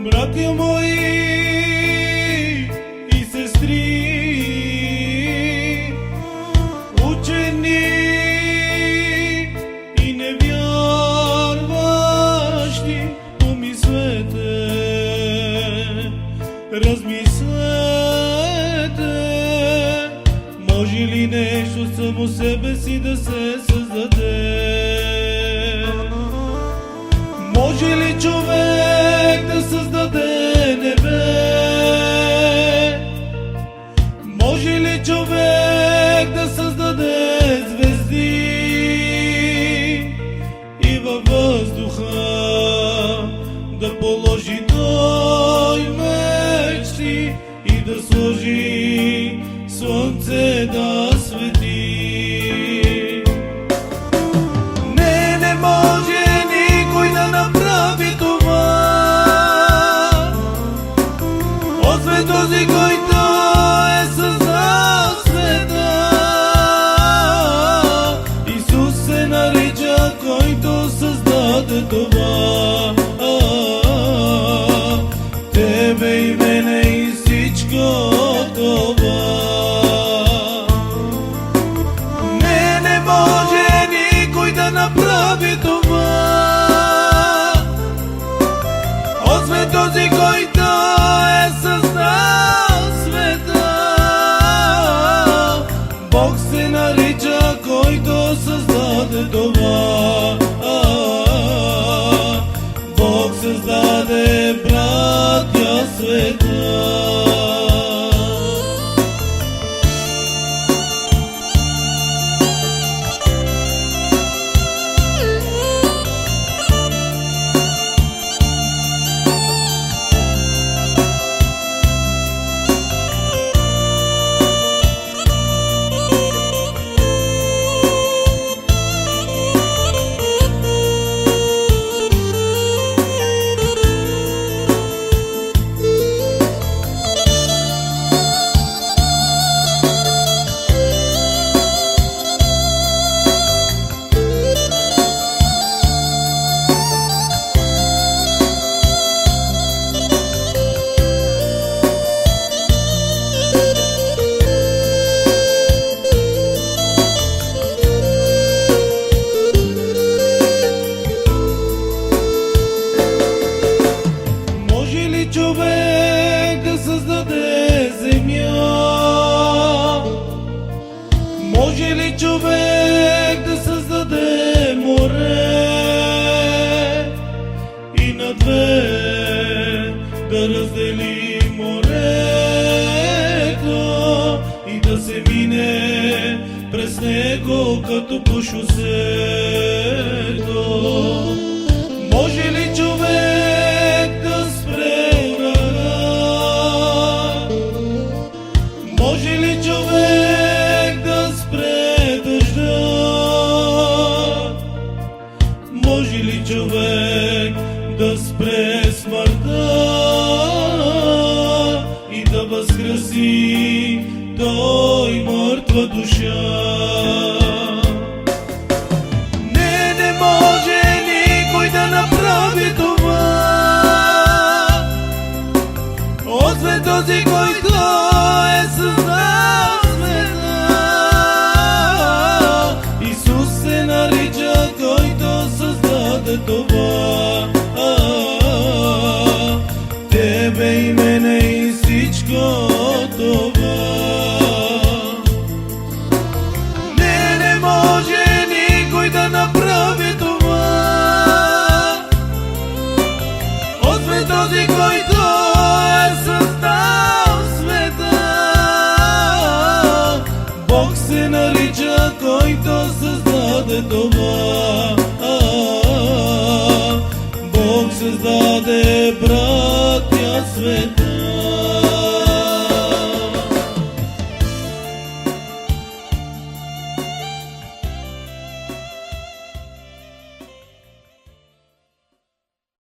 Братя мои и сестри, учени и невярващи, помислете, размислете, може ли нещо само себе си да се създаде? Може ли човек да създаде небе? Може ли човек да създаде звезди и във въздуха да положи той мечти и да сложи слънце да свети? Не може никой да направи това, освен този, който е създал света. Исус се нарича, който създаде това. Тебе и мене и всичко това. Не може никой да направи това, освен този, който е създал света. Бог се нарича, който създаде това. Бог създаде, братя, света. Човек да създаде земя? Може ли човек да създаде море и на две да раздели морето и да се мине през него като по шосето? Може ли човек да спре? Може ли човек да спре дъжда? Може ли човек да спре смъртта и да възкреси той мъртва душа? Не може никой да направи това, освен този, който е създал света. Исус се нарича, който създаде това. Тебе и мене и всичко това. е този, който е създал света. Бог се нарича, който създаде това. Бог създаде, братя, света.